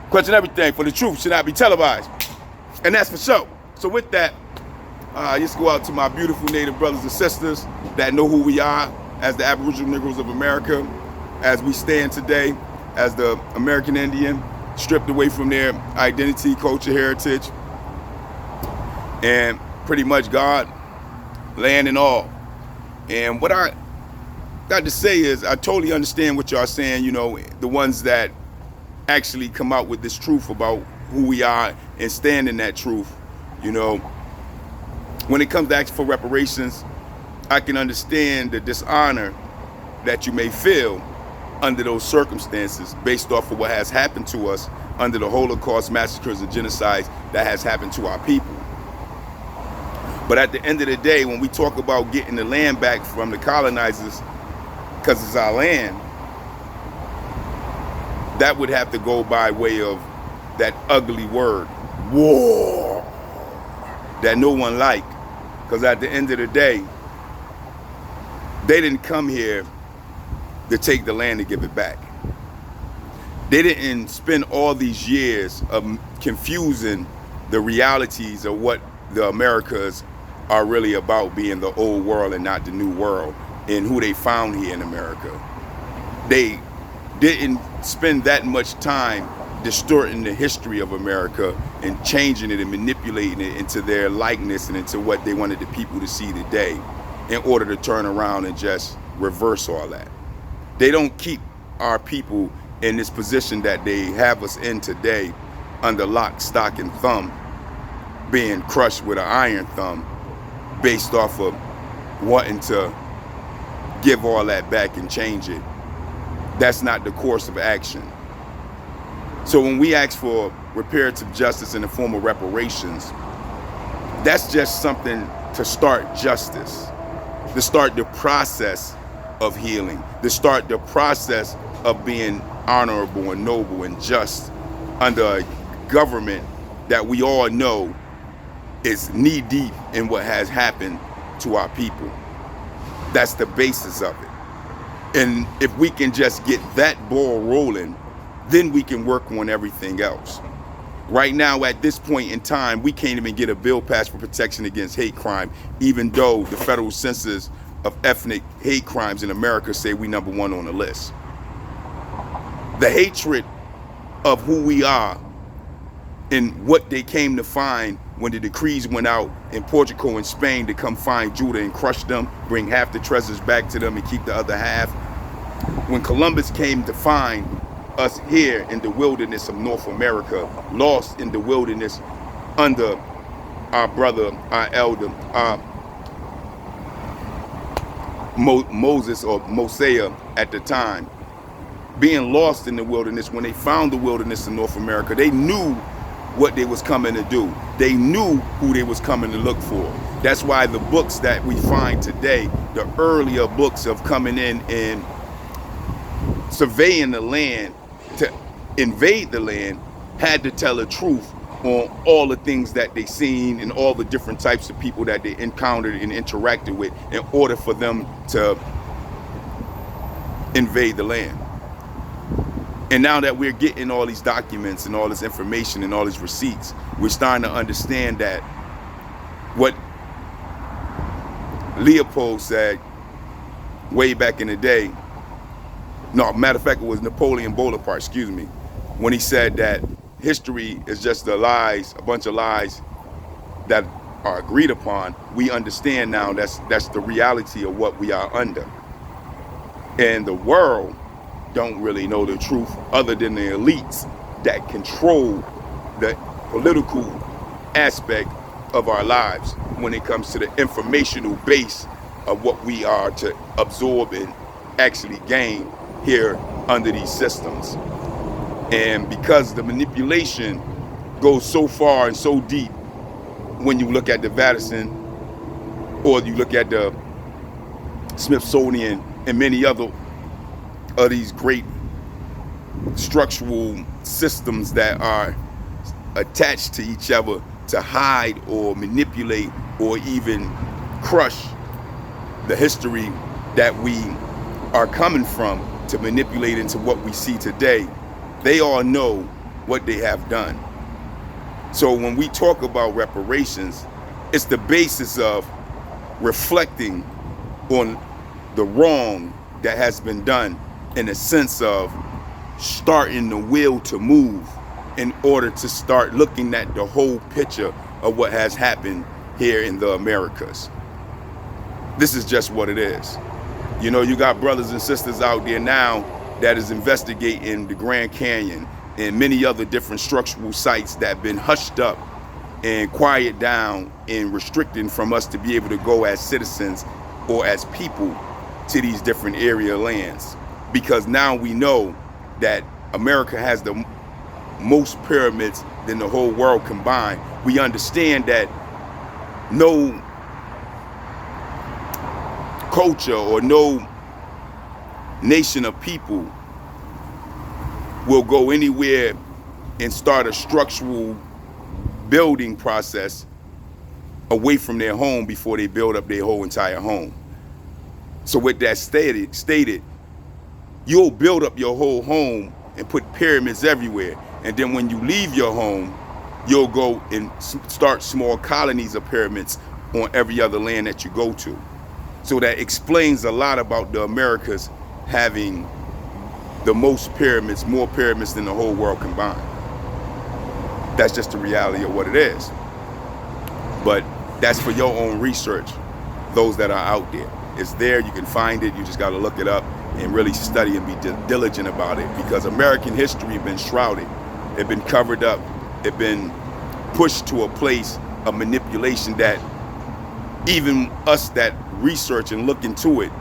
Question everything, for the truth should not be televised. And that's for sure. So with that, just go out to my beautiful Native brothers and sisters that know who we are as the Aboriginal Negroes of America, as we stand today as the American Indian, stripped away from their identity, culture, heritage, and pretty much God, land, and all. And what I got to say is I totally understand what y'all saying, you know, the ones that actually come out with this truth about who we are and stand in that truth. You know, when it comes to asking for reparations, I can understand the dishonor that you may feel under those circumstances based off of what has happened to us under the Holocaust, massacres, and genocides that has happened to our people. But at the end of the day, when we talk about getting the land back from the colonizers, because it's our land, that would have to go by way of that ugly word, war, that no one liked. Because at the end of the day, they didn't come here to take the land and give it back. They didn't spend all these years of confusing the realities of what the Americas are really about, being the old world and not the new world, and who they found here in America. They didn't spend that much time distorting the history of America and changing it and manipulating it into their likeness and into what they wanted the people to see today in order to turn around and just reverse all that. They don't keep our people in this position that they have us in today under lock, stock, and thumb, being crushed with an iron thumb based off of wanting to give all that back and change it. That's not the course of action. So when we ask for reparative justice in the form of reparations, that's just something to start justice, to start the process of healing, to start the process of being honorable and noble and just under a government that we all know is knee deep in what has happened to our people. That's the basis of it. And if we can just get that ball rolling, then we can work on everything else. Right now, at this point in time, we can't even get a bill passed for protection against hate crime, even though the federal census of ethnic hate crimes in America say we #1 on the list. The hatred of who we are and what they came to find when the decrees went out in Portugal and Spain to come find Judah and crush them, bring half the treasures back to them and keep the other half. When Columbus came to find us here in the wilderness of North America, lost in the wilderness under our brother, our elder, Moses or Mosiah at the time, being lost in the wilderness, when they found the wilderness in North America, they knew what they was coming to do. They knew who they was coming to look for. That's why the books that we find today, the earlier books of coming in and surveying the land to invade the land, had to tell the truth on all the things that they seen and all the different types of people that they encountered and interacted with in order for them to invade the land. And now that we're getting all these documents and all this information and all these receipts, we're starting to understand that what Leopold said way back in the day, no, matter of fact, it was Napoleon Bonaparte, excuse me, when he said that history is just the lies, a bunch of lies that are agreed upon. We understand now that's the reality of what we are under. And the world don't really know the truth other than the elites that control the political aspect of our lives when it comes to the informational base of what we are to absorb and actually gain here under these systems. And because the manipulation goes so far and so deep, when you look at the Vatican or you look at the Smithsonian and many other of these great structural systems that are attached to each other to hide or manipulate or even crush the history that we are coming from, to manipulate into what we see today, they all know what they have done. So when we talk about reparations, it's the basis of reflecting on the wrong that has been done, in the sense of starting the wheel to move in order to start looking at the whole picture of what has happened here in the Americas. This is just what it is. You know, you got brothers and sisters out there now that is investigating the Grand Canyon and many other different structural sites that have been hushed up and quiet down and restricting from us to be able to go as citizens or as people to these different area lands. Because now we know that America has the most pyramids than the whole world combined. We understand that no culture or no nation of people will go anywhere and start a structural building process away from their home before they build up their whole entire home. So with that stated, you'll build up your whole home and put pyramids everywhere. And then when you leave your home, you'll go and start small colonies of pyramids on every other land that you go to. So that explains a lot about the Americas having the most pyramids, more pyramids than the whole world combined. That's just the reality of what it is. But that's for your own research, those that are out there. It's there, you can find it, you just gotta look it up and really study and be diligent about it, because American history has been shrouded, it's been covered up, it's been pushed to a place of manipulation that even us that research and look into it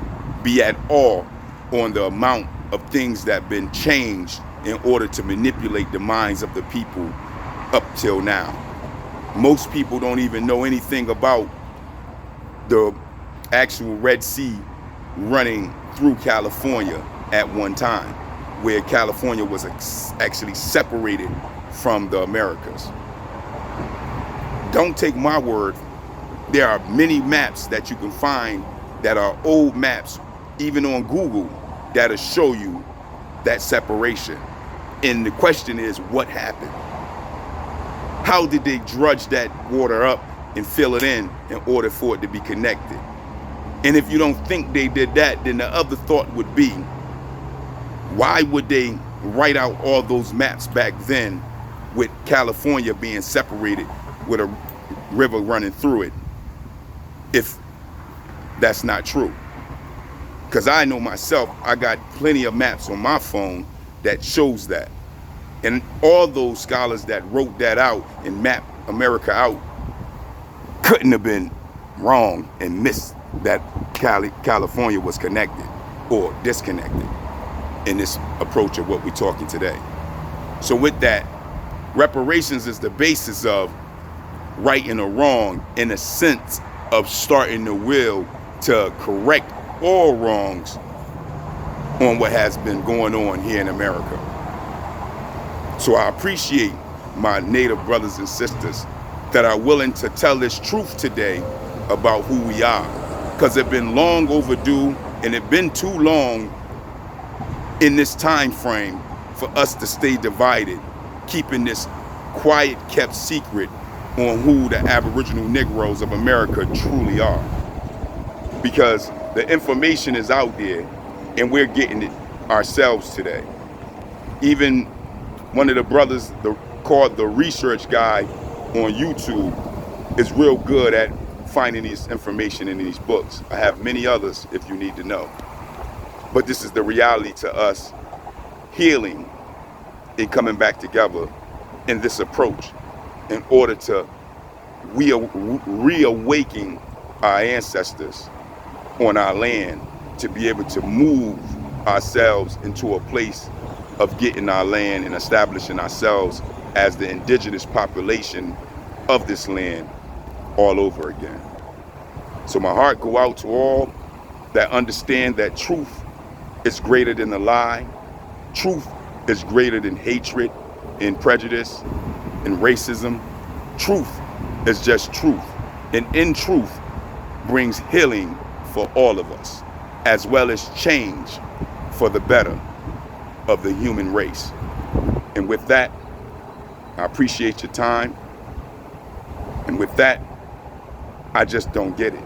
be at awe on the amount of things that have been changed in order to manipulate the minds of the people up till now. Most people don't even know anything about the actual Red Sea running through California at one time, where California was actually separated from the Americas. Don't take my word. There are many maps that you can find that are old maps, even on Google, that'll show you that separation. And the question is, what happened? How did they drudge that water up and fill it in order for it to be connected? And if you don't think they did that, then the other thought would be, why would they write out all those maps back then with California being separated with a river running through it, if that's not true? Because I know myself, I got plenty of maps on my phone that shows that. And all those scholars that wrote that out and mapped America out couldn't have been wrong and missed that California was connected or disconnected in this approach of what we're talking today. So with that, reparations is the basis of right and a wrong, in a sense of starting the wheel to correct all wrongs on what has been going on here in America. So I appreciate my Native brothers and sisters that are willing to tell this truth today about who we are, because it's been long overdue, and it's been too long in this time frame for us to stay divided, keeping this quiet kept secret on who the Aboriginal Negroes of America truly are. Because the information is out there and we're getting it ourselves today. Even one of the brothers called the Research Guy on YouTube is real good at finding this information in these books. I have many others if you need to know. But this is the reality to us healing and coming back together in this approach in order to reawaken our ancestors on our land to be able to move ourselves into a place of getting our land and establishing ourselves as the indigenous population of this land all over again. So my heart go out to all that understand that truth is greater than the lie. Truth is greater than hatred and prejudice and racism. Truth is just truth. And in truth brings healing for all of us, as well as change for the better of the human race. And with that, I appreciate your time. And with that, I just don't get it.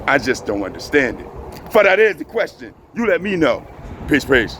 I just don't understand it. For that is the question. You let me know. Peace, peace.